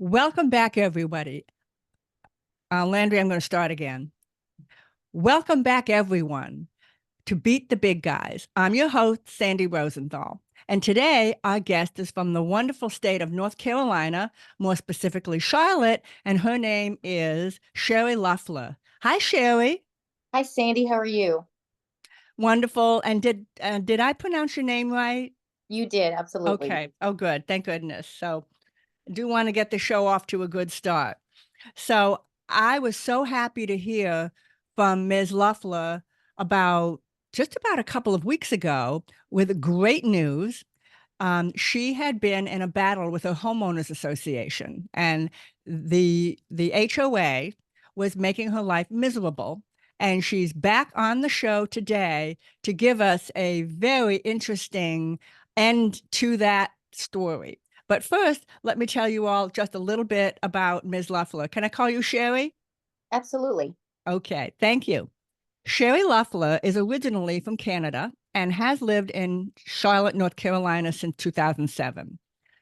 Welcome back, everybody. Landry, I'm going to start again. Welcome back, everyone, to Beat the Big Guys. I'm your host, Sandy Rosenthal. And today, our guest is from the wonderful state of North Carolina, more specifically Charlotte, and her name is Sherry Loeffler. Hi, Sherry. Hi, Sandy. How are you? Wonderful. And did I pronounce your name right? You did, absolutely. Okay. Oh, good. Thank goodness. So, I do want to get the show off to a good start. So I was so happy to hear from Ms. Loeffler about just about a couple of weeks ago with great news. She had been in a battle with her homeowners association, and the HOA was making her life miserable. And she's back on the show today to give us a very interesting end to that story. But first, let me tell you all just a little bit about Ms. Loeffler. Can I call you Sherry? Absolutely. Okay, thank you. Sherry Loeffler is originally from Canada and has lived in Charlotte, North Carolina since 2007.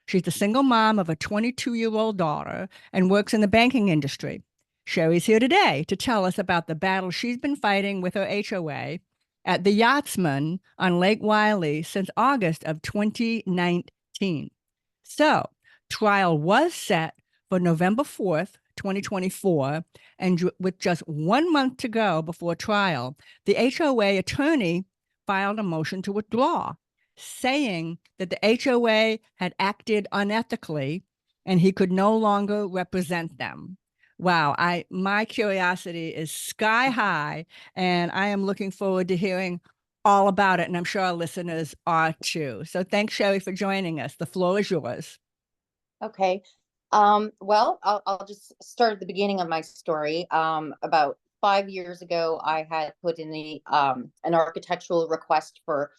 She's the single mom of a 22-year-old daughter and works in the banking industry. Sherry's here today to tell us about the battle she's been fighting with her HOA at the Yachtsman on Lake Wylie since August of 2019. So, trial was set for November 4th, 2024, and with just 1 month to go before trial, the HOA attorney filed a motion to withdraw, saying that the HOA had acted unethically and he could no longer represent them. Wow, my curiosity is sky high, and I am looking forward to hearing all about it, and I'm sure our listeners are too. So thanks, Sherry, for joining us. The floor is yours. Okay. Well, I'll just start at the beginning of my story. About 5 years ago, I had put in an architectural request for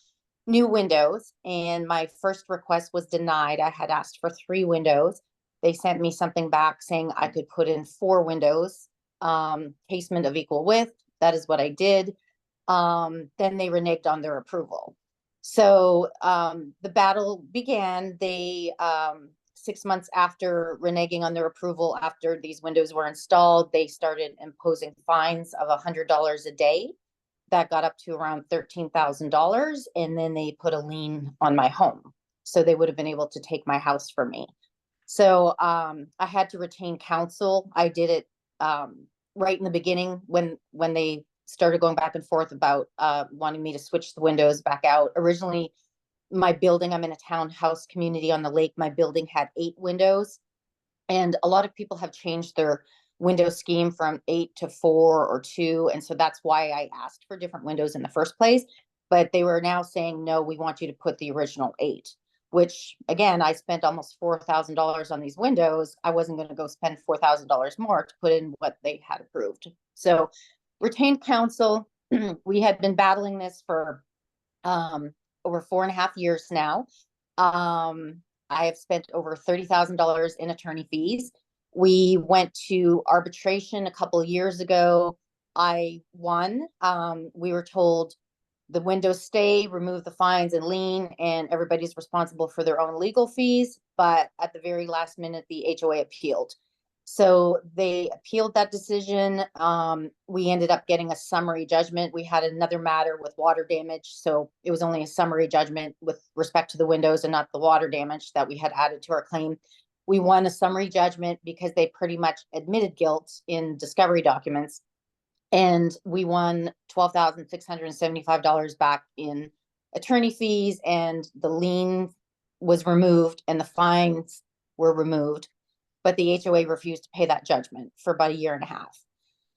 new windows, and my first request was denied. I had asked for 3 windows. They sent me something back saying I could put in 4 windows, casement of equal width. That is what I did. Then they reneged on their approval. So the battle began. 6 months after reneging on their approval, after these windows were installed, they started imposing fines of $100 a day. That got up to around $13,000. And then they put a lien on my home. So they would have been able to take my house from me. So I had to retain counsel. I did it right in the beginning when they started going back and forth about wanting me to switch the windows back out. Originally, my building, I'm in a townhouse community on the lake. My building had 8 windows, and a lot of people have changed their window scheme from 8 to 4 or 2. And so that's why I asked for different windows in the first place. But they were now saying, no, we want you to put the original 8, which again, I spent almost $4,000 on these windows. I wasn't going to go spend $4,000 more to put in what they had approved. So retained counsel. We had been battling this for over 4.5 years now. I have spent over $30,000 in attorney fees. We went to arbitration a couple of years ago. I won. We were told the windows stay, remove the fines and lien, and everybody's responsible for their own legal fees. But at the very last minute, the HOA appealed. So they appealed that decision. We ended up getting a summary judgment. We had another matter with water damage. So it was only a summary judgment with respect to the windows and not the water damage that we had added to our claim. We won a summary judgment because they pretty much admitted guilt in discovery documents. And we won $12,675 back in attorney fees, and the lien was removed and the fines were removed. But the HOA refused to pay that judgment for about a year and a half.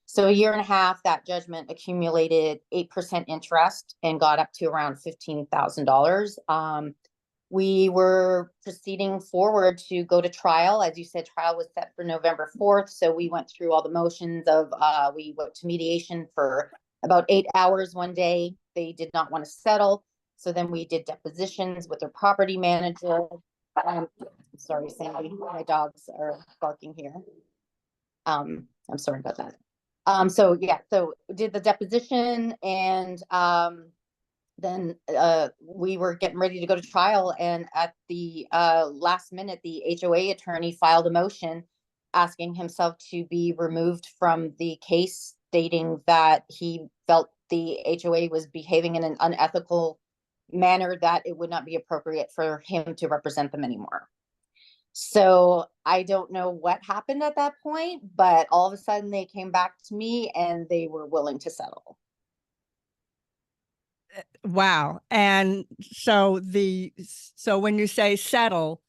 So a year and a half, that judgment accumulated 8% interest and got up to around $15,000. We were proceeding forward to go to trial. As you said, trial was set for November 4th. So we went through all the motions of, we went to mediation for about 8 hours one day. They did not want to settle. So then we did depositions with their property manager. Sorry, Sandy, my dogs are barking here. I'm sorry about that. So yeah, so did the deposition, and then we were getting ready to go to trial, and at the last minute, the HOA attorney filed a motion asking himself to be removed from the case, stating that he felt the HOA was behaving in an unethical manner, that it would not be appropriate for him to represent them anymore. So I don't know what happened at that point, but all of a sudden they came back to me and they were willing to settle. Wow. And so when you say settle,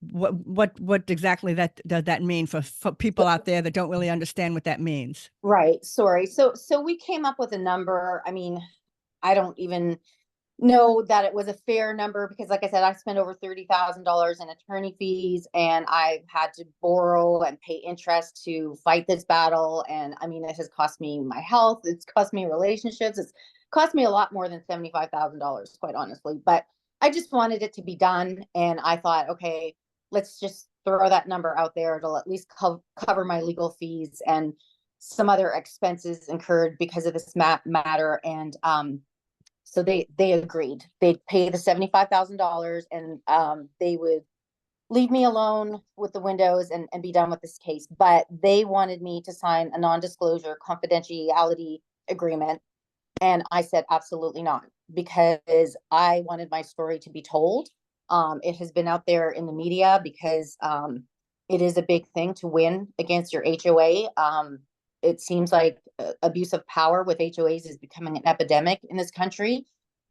what exactly that does that mean for people out there that don't really understand what that means? Right. Sorry. So we came up with a number. I mean, I don't even know that it was a fair number because, like I said, I spent over $30,000 in attorney fees, and I've had to borrow and pay interest to fight this battle. And I mean, it has cost me my health. It's cost me relationships. It's cost me a lot more than $75,000, quite honestly. But I just wanted it to be done, and I thought, okay, let's just throw that number out there. It'll at least cover my legal fees and some other expenses incurred because of this matter. And so they agreed. They'd pay the $75,000, and they would leave me alone with the windows and be done with this case. But they wanted me to sign a non-disclosure confidentiality agreement. And I said, absolutely not, because I wanted my story to be told. It has been out there in the media because it is a big thing to win against your HOA. It seems like abuse of power with HOAs is becoming an epidemic in this country.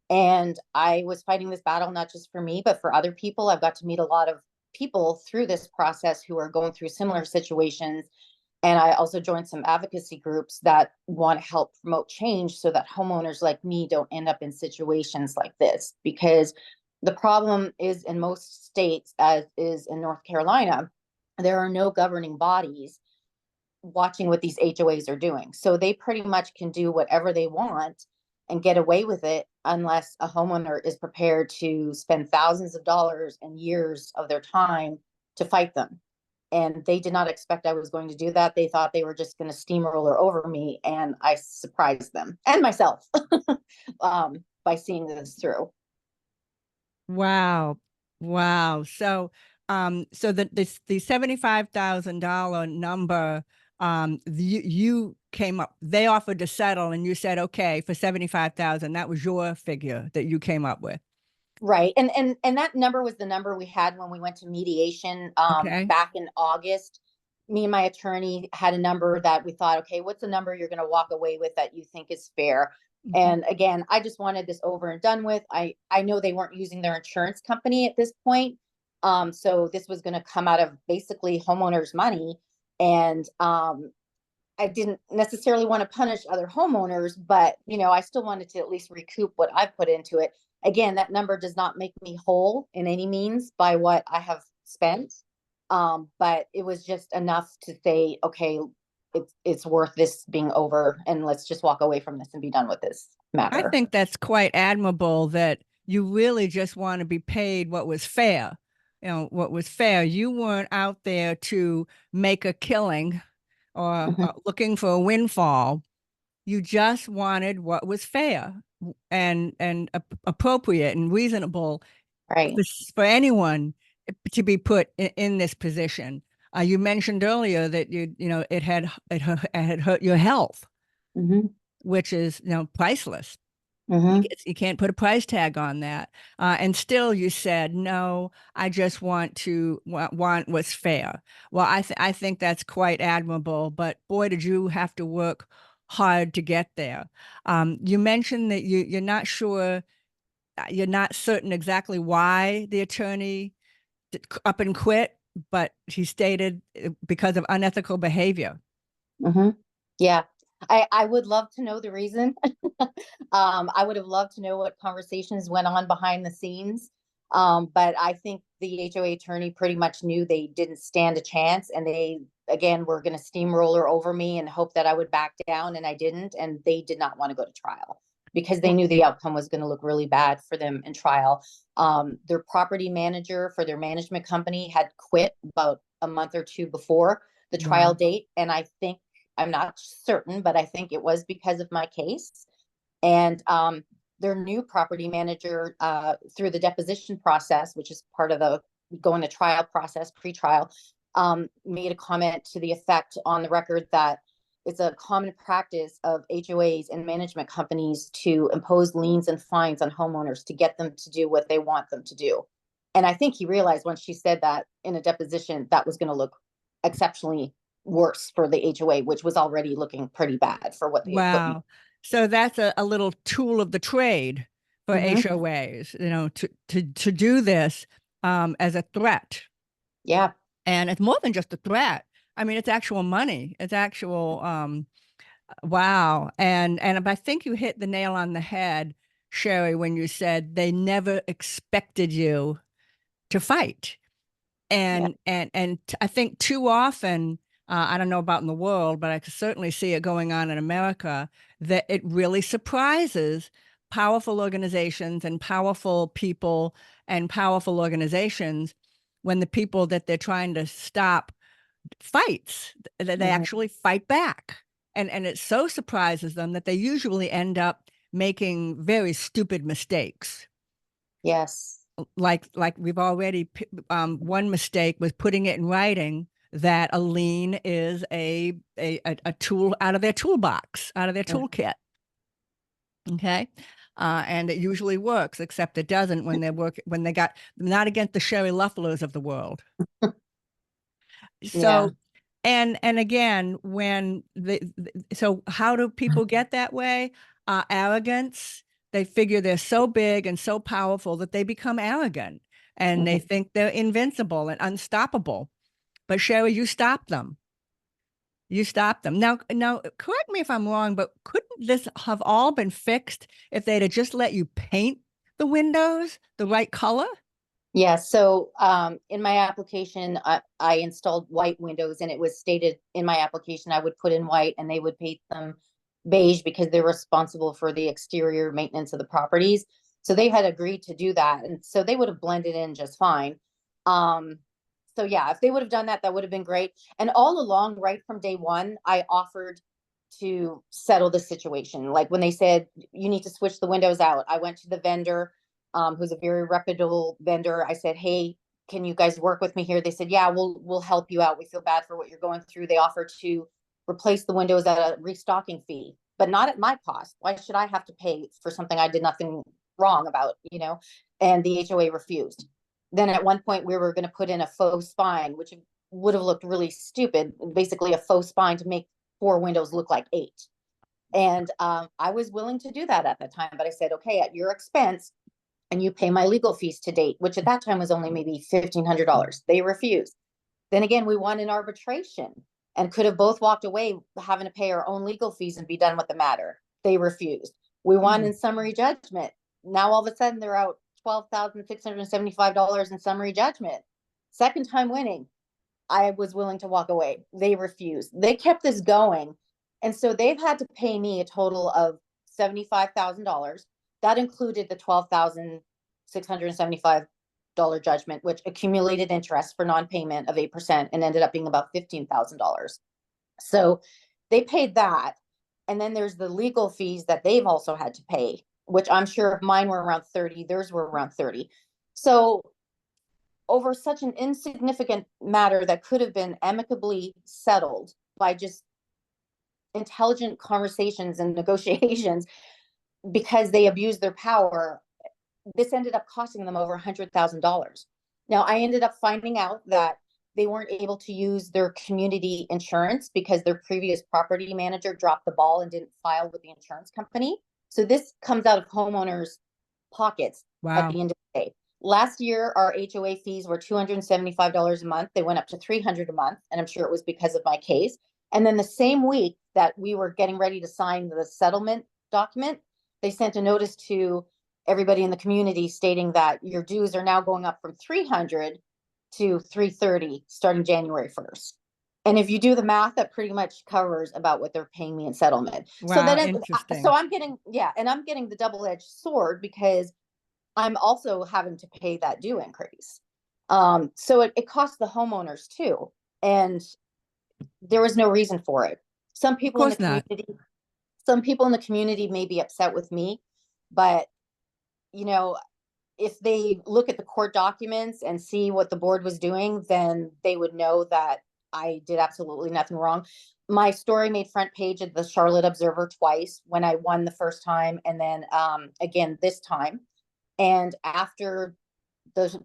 And I was fighting this battle, not just for me, but for other people. I've got to meet a lot of people through this process who are going through similar situations. And I also joined some advocacy groups that want to help promote change so that homeowners like me don't end up in situations like this. Because the problem is, in most states, as is in North Carolina, there are no governing bodies watching what these HOAs are doing. So they pretty much can do whatever they want and get away with it unless a homeowner is prepared to spend thousands of dollars and years of their time to fight them. And they did not expect I was going to do that. They thought they were just going to steamroller over me, and I surprised them and myself by seeing this through. Wow. Wow. So the $75,000 number, you came up, they offered to settle and you said, okay, for 75,000, that was your figure that you came up with. Right. And that number was the number we had when we went to mediation Okay. back in August. Me and my attorney had a number that we thought, okay, what's the number you're going to walk away with that you think is fair? Mhm. And again, I just wanted this over and done with. I know they weren't using their insurance company at this point. So this was going to come out of basically homeowners' money. And I didn't necessarily want to punish other homeowners, but I still wanted to at least recoup what I put into it. Again, that number does not make me whole in any means by what I have spent. But it was just enough to say, okay, it's worth this being over, and let's just walk away from this and be done with this I matter. think that's quite admirable that you really just want to be paid what was fair. What was fair. You weren't out there to make a killing or Mhm. looking for a windfall. You just wanted what was fair and appropriate and reasonable Right. for anyone to be put in this position. You mentioned earlier that it had hurt your health, Hmm. which is priceless. Hmm. You can't put a price tag on that. And still you said, no, I just want what's fair. Well, I think that's quite admirable, but boy, did you have to work hard to get there. You mentioned that you're not sure, you're not certain exactly why the attorney up and quit, but he stated because of unethical behavior. Hmm. Yeah. I would love to know the reason. I would have loved to know what conversations went on behind the scenes. But I think the HOA attorney pretty much knew they didn't stand a chance, and they again were going to steamroller over me and hope that I would back down, and I didn't. And they did not want to go to trial because they knew the outcome was going to look really bad for them in trial. Their property manager for their management company had quit about a month or two before the trial Wow. date, and I think, I'm not certain, but I think it was because of my case. And their new property manager, through the deposition process, which is part of the going to trial process, pre-trial, made a comment to the effect on the record that it's a common practice of HOAs and management companies to impose liens and fines on homeowners to get them to do what they want them to do. And I think he realized when she said that in a deposition, that was going to look exceptionally worse for the HOA, which was already looking pretty bad for what they what. Wow. So that's a little tool of the trade for Mhm. HOAs, to do this as a threat. Yeah. And it's more than just a threat. I mean, it's actual money. It's actual wow. And I think you hit the nail on the head, Sherry, when you said they never expected you to fight. Yeah. I think too often, I don't know about in the world, but I can certainly see it going on in America, that it really surprises powerful organizations and powerful people and powerful organizations when the people that they're trying to stop fights, that they Mhm. actually fight back. And it so surprises them that they usually end up making very stupid mistakes. Yes. Like we've already one mistake was putting it in writing that a lien is a tool out of their toolbox, out of their Mhm. toolkit. Okay. And it usually works, except it doesn't when they got not against the Sherry Loefflers of the world. Yeah. So and again, so how do people get that way? Arrogance. They figure they're so big and so powerful that they become arrogant and they Mhm. think they're invincible and unstoppable. But Sherry, you stop them. You stop them. Now, correct me if I'm wrong, but couldn't this have all been fixed if they'd have just let you paint the windows the right color? Yeah. So in my application, I installed white windows, and it was stated in my application I would put in white and they would paint them beige because they're responsible for the exterior maintenance of the properties. So they had agreed to do that. And so they would have blended in just fine. Um, so yeah, if they would have done that, that would have been great. And all along, right from day one, I offered to settle the situation. Like when they said you need to switch the windows out, I went to the vendor, who's a very reputable vendor. I said, "Hey, can you guys work with me here?" They said, "Yeah, we'll help you out. We feel bad for what you're going through." They offered to replace the windows at a restocking fee, but not at my cost. Why should I have to pay for something I did nothing wrong about, you know? And the HOA refused. Then at one point we were going to put in a faux spine, which would have looked really stupid, basically a faux spine to make four windows look like eight. And I was willing to do that at the time, but I said, okay, at your expense, and you pay my legal fees to date, which at that time was only maybe $1,500. They refused. Then again, we won an arbitration and could have both walked away having to pay our own legal fees and be done with the matter. They refused. We won Hmm. in summary judgment. Now all of a sudden they're out $12,675 in summary judgment. Second time winning. I was willing to walk away. They refused. They kept this going. And so they've had to pay me a total of $75,000. That included the $12,675 judgment, which accumulated interest for non-payment of 8% and ended up being about $15,000. So they paid that. And then there's the legal fees that they've also had to pay, which I'm sure if mine were around 30, theirs were around 30. So over such an insignificant matter that could have been amicably settled by just intelligent conversations and negotiations, because they abused their power, this ended up costing them over $100,000. Now, I ended up finding out that they weren't able to use their community insurance because their previous property manager dropped the ball and didn't file with the insurance company. So this comes out of homeowners' pockets at Wow. the end of the day. Last year, our HOA fees were $275 a month. They went up to $300 a month, and I'm sure it was because of my case. And then the same week that we were getting ready to sign the settlement document, they sent a notice to everybody in the community stating that your dues are now going up from 300 to 330 starting January 1st. And if you do the math, that pretty much covers about what they're paying me in settlement. So Wow. then, so Interesting. I'm getting, yeah, and I'm getting the double-edged sword because I'm also having to pay that due increase. So it costs the homeowners too. And there was no reason for it. Some Of people in the course not. community, some people in the community may be upset with me. But, you know, if they look at the court documents and see what the board was doing, then they would know that I did absolutely nothing wrong. My story made front page of the Charlotte Observer twice, when I won the first time, and then again this time. And after the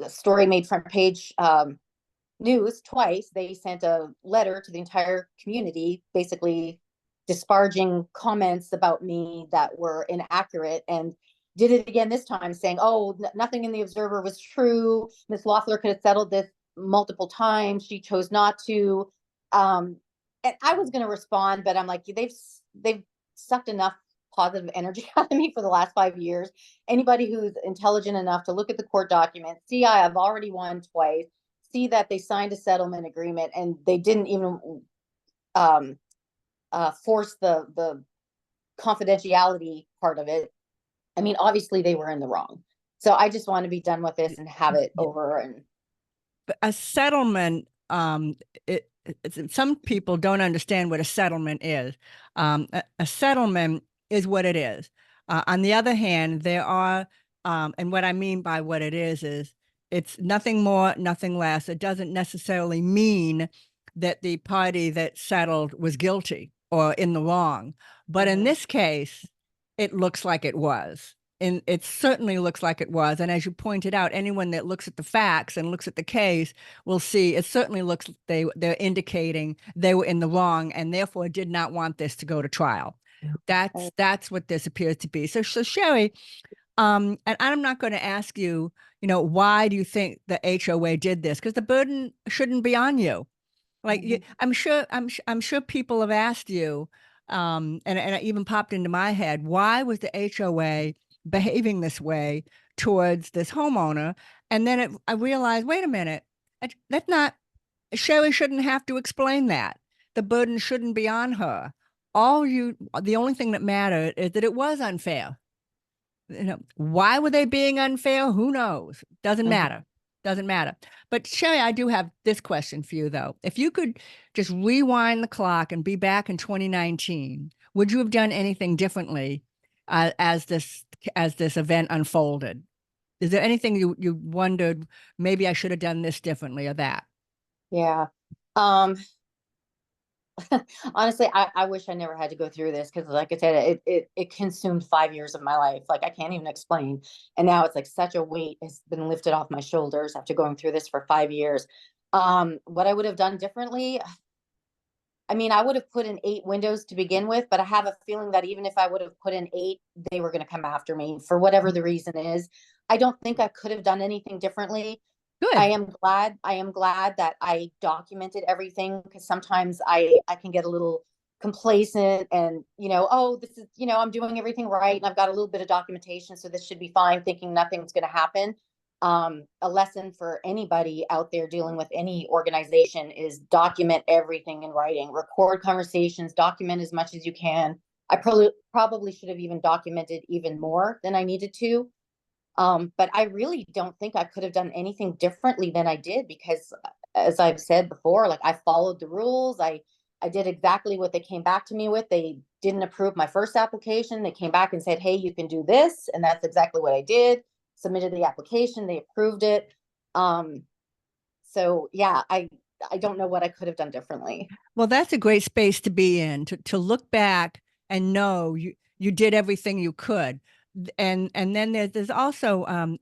story made front page news twice, they sent a letter to the entire community, basically disparaging comments about me that were inaccurate, and did it again this time, saying, oh, nothing in the Observer was true. Miss Loeffler could have settled this multiple times. She chose not to. And I was going to respond, but I'm like, they've sucked enough positive energy out of me for the last 5 years. Anybody who's intelligent enough to look at the court documents, see, I have already won twice, see that they signed a settlement agreement, and they didn't even force the confidentiality part of it. I mean, obviously they were in the wrong. So I just want to be done with this and have it over. And a settlement, some people don't understand what a settlement is. A settlement is what it is. On the other hand, there are, and what I mean by what it is it's nothing more, nothing less. It doesn't necessarily mean that the party that settled was guilty or in the wrong. But in this case, it looks like it was. And it certainly looks like it was. And as you pointed out, anyone that looks at the facts and looks at the case will see it certainly looks they're indicating they were in the wrong and therefore did not want this to go to trial. That's what this appears to be. So Sherry, and I'm not going to ask you, why do you think the HOA did this? Because the burden shouldn't be on you. Like I'm sure people have asked you, and it even popped into my head, why was the HOA behaving this way towards this homeowner? And then I realized, wait a minute, that's not, Sherry shouldn't have to explain that. The burden shouldn't be on her. The only thing that mattered is that it was unfair. Why were they being unfair? Who knows? Doesn't matter. Doesn't matter. But Sherry, I do have this question for you though. If you could just rewind the clock and be back in 2019, would you have done anything differently as this event unfolded? Is there anything you wondered, maybe I should have done this differently or that? yeah. Honestly, I wish I never had to go through this, because like I said, it consumed 5 years of my life. Like, I can't even explain. And now it's like such a weight has been lifted off my shoulders after going through this for 5 years. What I would have done differently, I mean, I would have put in 8 windows to begin with, but I have a feeling that even if I would have put in 8, they were going to come after me for whatever the reason is. I don't think I could have done anything differently. Good. I am glad that I documented everything, because sometimes I can get a little complacent and, oh, this is, I'm doing everything right and I've got a little bit of documentation, so this should be fine, thinking nothing's going to happen. A lesson for anybody out there dealing with any organization is document everything in writing, record conversations, document as much as you can. I probably should have even documented even more than I needed to. But I really don't think I could have done anything differently than I did, because as I've said before, like, I followed the rules. I did exactly what they came back to me with. They didn't approve my first application. They came back and said, hey, you can do this. And that's exactly what I did. Submitted the application. They approved it. So yeah, I don't know what I could have done differently. Well, that's a great space to be in, to look back and know you did everything you could. And then there's also I'm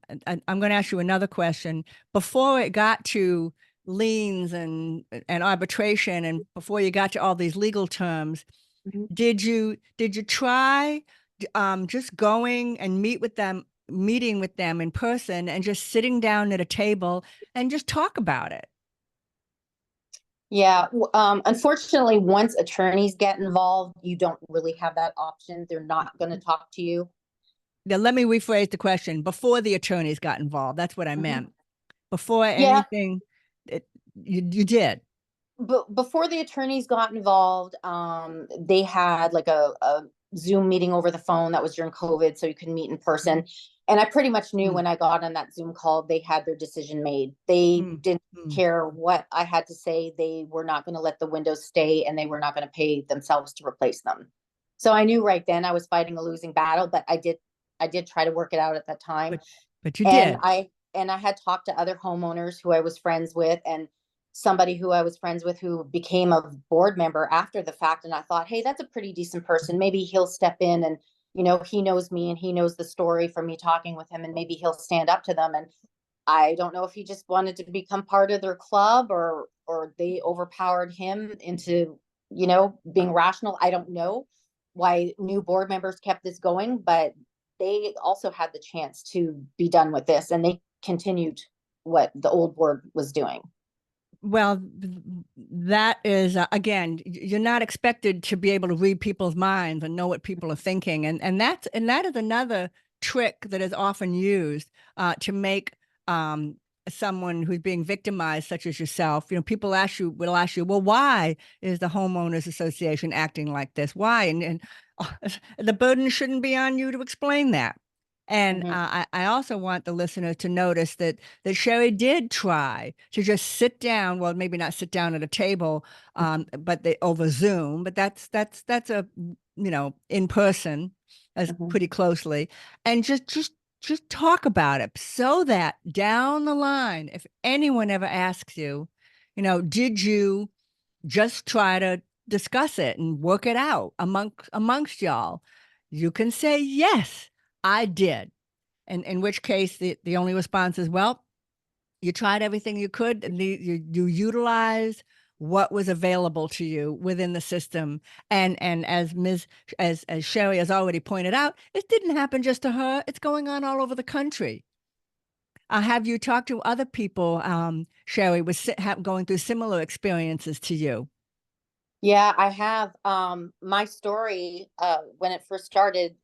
going to ask you another question. Before it got to liens and arbitration, and before you got to all these legal terms, did you try just going and meeting with them in person and just sitting down at a table and just talk about it? Yeah. Unfortunately, once attorneys get involved, you don't really have that option. They're not going to talk to you. Now, let me rephrase the question. Before the attorneys got involved, that's what I meant. Before Yeah. anything, you did. But before the attorneys got involved, they had like a Zoom meeting over the phone. That was during COVID, so you couldn't meet in person. And I pretty much knew when I got on that Zoom call, they had their decision made. They didn't care what I had to say. They were not going to let the windows stay, and they were not going to pay themselves to replace them. So I knew right then I was fighting a losing battle, but I did I did try to work it out at that time. but but you And did. I had talked to other homeowners who I was friends with, and somebody who I was friends with who became a board member after the fact. And I thought, hey, that's a pretty decent person. Maybe he'll step in and, he knows me and he knows the story from me talking with him, and maybe he'll stand up to them. And I don't know if he just wanted to become part of their club, or they overpowered him into, being rational. I don't know why new board members kept this going, but they also had the chance to be done with this, and they continued what the old board was doing. Well, that is again, you're not expected to be able to read people's minds and know what people are thinking, and that is another trick that is often used to make um, someone who's being victimized, such as yourself. People will ask you, well, why is the homeowners association acting like this? Why? And the burden shouldn't be on you to explain that. And Mhm. I also want the listener to notice that Sherry did try to just sit down. Well, maybe not sit down at a table, but they over Zoom. But that's a in person, as Mhm. pretty closely, and just talk about it, so that down the line, if anyone ever asks you, did you just try to discuss it and work it out amongst y'all, you can say yes, I did. And in which case the only response is, well, you tried everything you could, and you utilized what was available to you within the system. And as Sherry has already pointed out, it didn't happen just to her. It's going on all over the country. Have you talked to other people, Sherry, going through similar experiences to you? Yeah, I have. My story, when it first started,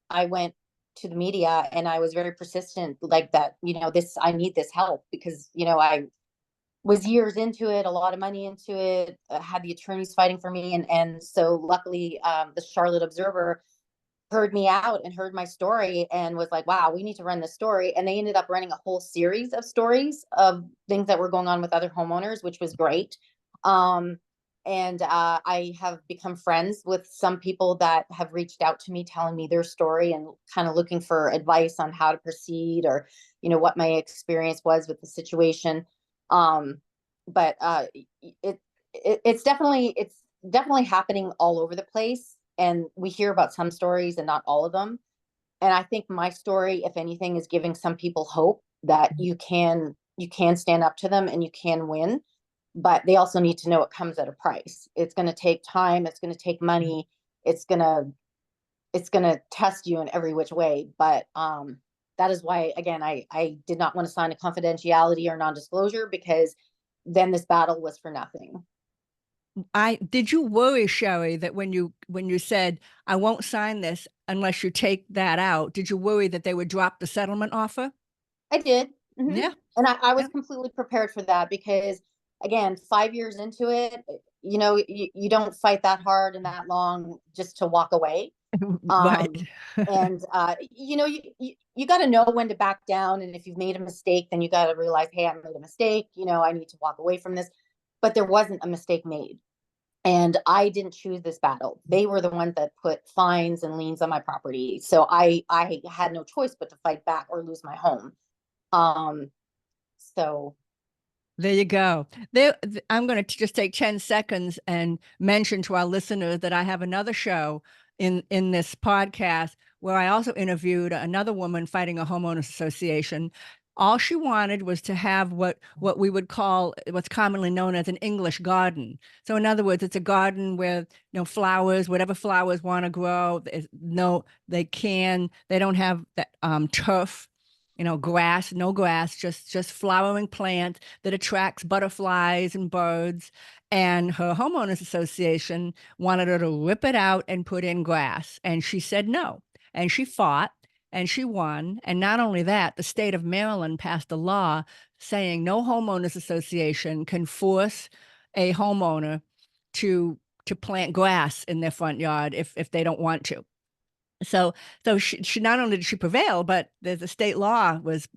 I went to the media and I was very persistent, like that, I need this help because, I was years into it, a lot of money into it, had the attorneys fighting for me. And so luckily, the Charlotte Observer heard me out and heard my story and was like, wow, we need to run this story. And they ended up running a whole series of stories of things that were going on with other homeowners, which was great. Um, and I have become friends with some people that have reached out to me telling me their story and kind of looking for advice on how to proceed, or, what my experience was with the situation. Um, but it's definitely happening all over the place, and we hear about some stories and not all of them. And I think my story, if anything, is giving some people hope that you can stand up to them and you can win, but they also need to know it comes at a price. It's going to take time, it's going to take money, it's going to test you in every which way. But that is why, again, I did not want to sign a confidentiality or non-disclosure, because then this battle was for nothing. I did you worry, Sherry, that when you said, I won't sign this unless you take that out, did you worry that they would drop the settlement offer? I did. Hmm. Yeah. And I was Yeah. completely prepared for that because, again, 5 years into it, you don't fight that hard and that long just to walk away. Right. Um, and you got to know when to back down. And if you've made a mistake, then you got to realize, hey, I made a mistake. I need to walk away from this. But there wasn't a mistake made. And I didn't choose this battle. They were the ones that put fines and liens on my property. So I had no choice but to fight back or lose my home. Um, so There you go. I'm going to just take 10 seconds and mention to our listeners that I have another show in this podcast where I also interviewed another woman fighting a homeowners association. All she wanted was to have what we would call what's commonly known as an English garden. So in other words, it's a garden where flowers, whatever flowers want to grow. No, they don't have that turf, grass, no grass, just flowering plant that attracts butterflies and birds. And her homeowners association wanted her to rip it out and put in grass. And she said no. And she fought and she won. And not only that, the state of Maryland passed a law saying no homeowners association can force a homeowner to plant grass in their front yard if they don't want to. So she not only did she prevail, but the state law was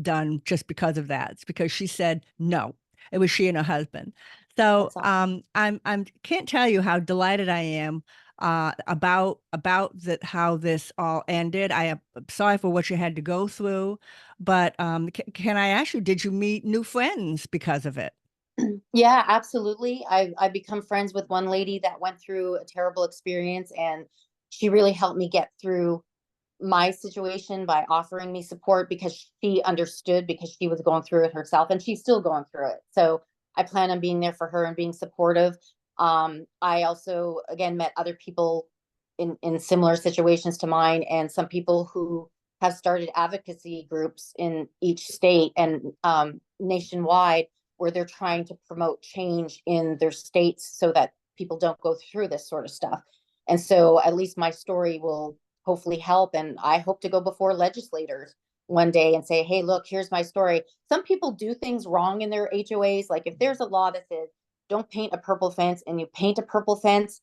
done just because of that. It's because she said no. It was she and her husband. So that's awesome. I'm can't tell you how delighted I am about that how this all ended. I am sorry for what you had to go through, but can I ask you, did you meet new friends because of it? Yeah, absolutely. I become friends with one lady that went through a terrible experience, and she really helped me get through my situation by offering me support because she understood, because she was going through it herself and she's still going through it. So I plan on being there for her and being supportive. I also again met other people in similar situations to mine, and some people who have started advocacy groups in each state and nationwide, where they're trying to promote change in their states so that people don't go through this sort of stuff. And so at least my story will hopefully help. And I hope to go before legislators one day and say, hey, look, here's my story. Some people do things wrong in their HOAs. Like if there's a law that says don't paint a purple fence and you paint a purple fence,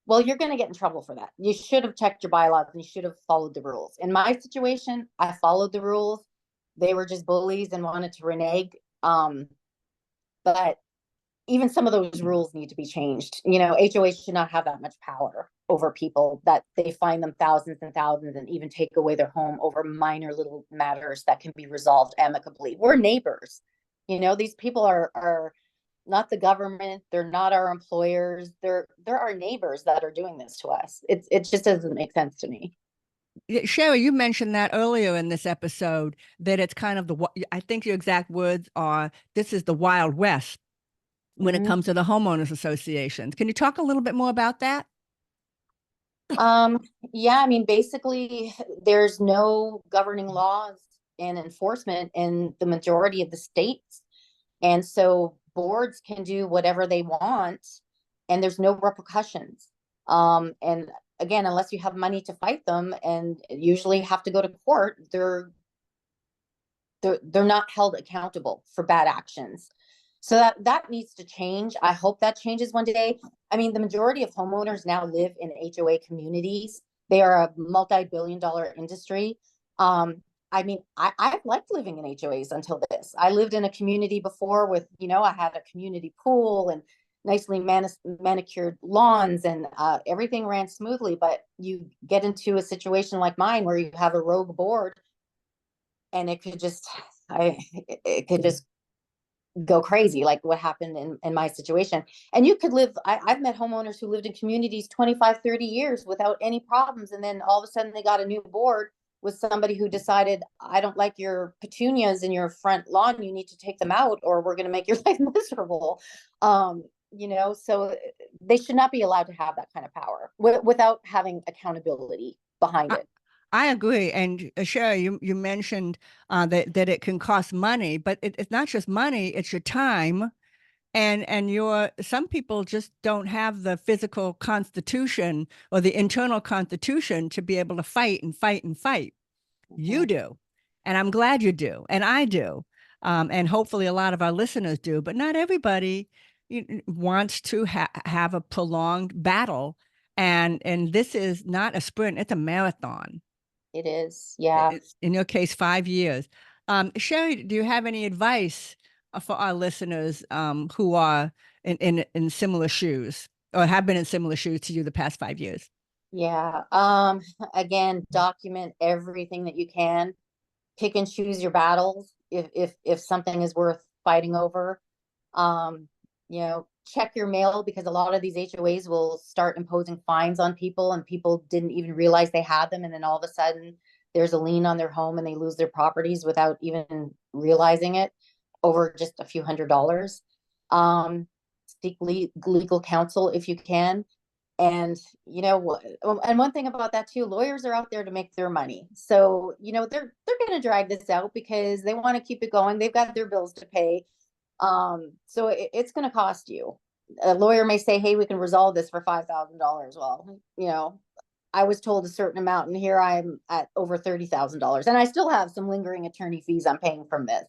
well, you're going to get in trouble for that. You should have checked your bylaws and you should have followed the rules. In my situation, I followed the rules. They were just bullies and wanted to renege. But even some of those rules need to be changed. You know, HOAs should not have that much power over people, that they fine them thousands and thousands and even take away their home over minor little matters that can be resolved amicably. We're neighbors. You know, these people are not the government. They're not our employers. They're our neighbors that are doing this to us. It just doesn't make sense to me. Yeah, Sherry, you mentioned that earlier in this episode that it's kind of I think your exact words are, this is the Wild West when it Mhm. comes to the homeowners associations. Can you talk a little bit more about that? Um, yeah, I mean, basically, there's no governing laws and enforcement in the majority of the states. And so boards can do whatever they want and there's no repercussions. And again, unless you have money to fight them and usually have to go to court, they're not held accountable for bad actions. So that needs to change. I hope that changes one day. I mean, the majority of homeowners now live in HOA communities. They are a multi-billion-dollar industry. I mean, I've liked living in HOAs until this. I lived in a community before with, you know, I had a community pool and nicely manicured lawns, and everything ran smoothly. But you get into a situation like mine where you have a rogue board and it could just, it could just go crazy, like what happened in my situation. And you could live, I've met homeowners who lived in communities 25, 30 years without any problems. And then all of a sudden they got a new board with somebody who decided, I don't like your petunias in your front lawn. You need to take them out or we're going to make your life miserable. You know, so they should not be allowed to have that kind of power without having accountability behind I, it. I agree. And Sherry, you mentioned that it can cost money, but it's not just money, it's your time. And your some people just don't have the physical constitution or the internal constitution to be able to fight and fight and fight. You Mhm. do. And I'm glad you do. And I do. And hopefully a lot of our listeners do. But not everybody wants to have a prolonged battle. And this is not a sprint, it's a marathon. It is. Yeah. It's, in your case, 5 years. Sherry, do you have any advice for our listeners who are in similar shoes or have been in similar shoes to you the past 5 years? Yeah. Again, document everything that you can. Pick and choose your battles if something is worth fighting over. Um, you know, check your mail because a lot of these HOAs will start imposing fines on people and people didn't even realize they had them. And then all of a sudden there's a lien on their home and they lose their properties without even realizing it over just a few $100s. Seek legal counsel if you can. And you know, and one thing about that too, lawyers are out there to make their money. So, you know, they're going to drag this out because they want to keep it going. They've got their bills to pay. So it's going to cost you. A lawyer may say, "Hey, we can resolve this for $5,000." Well, you know, I was told a certain amount, and here I'm at over $30,000, and I still have some lingering attorney fees I'm paying from this.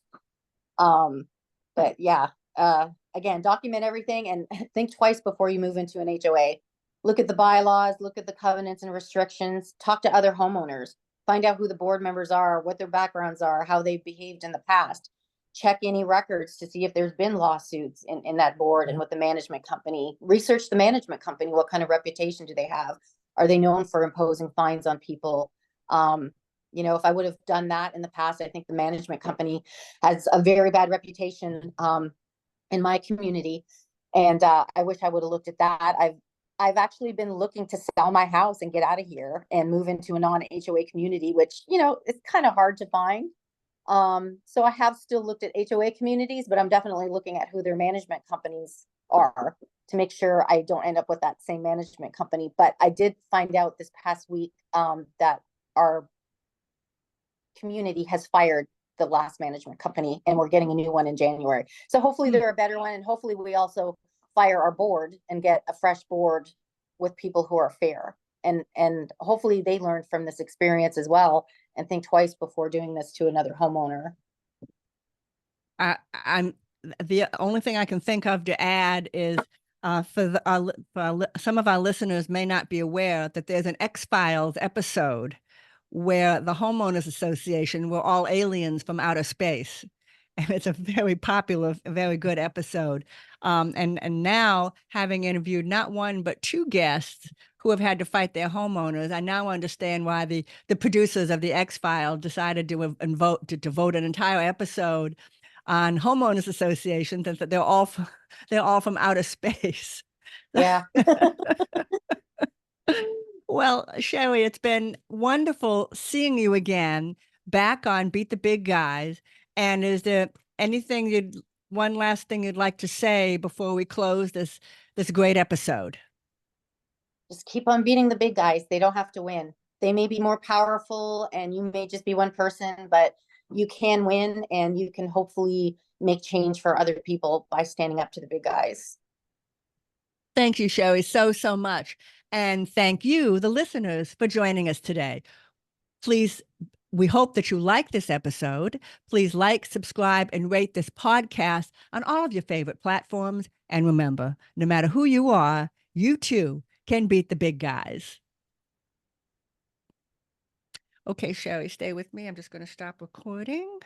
Um, but yeah, again, document everything and think twice before you move into an HOA. Look at the bylaws, look at the covenants and restrictions, talk to other homeowners, find out who the board members are, what their backgrounds are, how they've behaved in the past. check any records to see if there's been lawsuits in that board and with the management company. Research the management company. What kind of reputation do they have? Are they known for imposing fines on people? If I would have done that in the past, I think the management company has a very bad reputation in my community. And I wish I would have looked at that. I've actually been looking to sell my house and get out of here and move into a non-HOA community, which, it's kind of hard to find. So I have still looked at HOA communities, but I'm definitely looking at who their management companies are to make sure I don't end up with that same management company. But I did find out this past week that our community has fired the last management company and we're getting a new one in January. So hopefully they're a better one. And hopefully we also fire our board and get a fresh board with people who are fair. And hopefully they learn from this experience as well and think twice before doing this to another homeowner. I'm the only thing I can think of to add is some of our listeners may not be aware that there's an X-Files episode where the homeowners association were all aliens from outer space. And it's a very popular, very good episode. And now, having interviewed not one but two guests who have had to fight their homeowners, I now understand why the producers of the X-Files decided to devote an entire episode on homeowners associations, and that they're all from outer space. Yeah. Well, Sherry, it's been wonderful seeing you again back on Beat the Big Guys. And is there one last thing you'd like to say before we close this great episode? Just keep on beating the big guys. They don't have to win. They may be more powerful and you may just be one person, but you can win and you can hopefully make change for other people by standing up to the big guys. Thank you, Sherry, so much. And thank you, the listeners, for joining us today. Please, we hope that you like this episode. Please like, subscribe, and rate this podcast on all of your favorite platforms. And remember, no matter who you are, you too can beat the big guys. Okay, Sherry, stay with me. I'm just going to stop recording.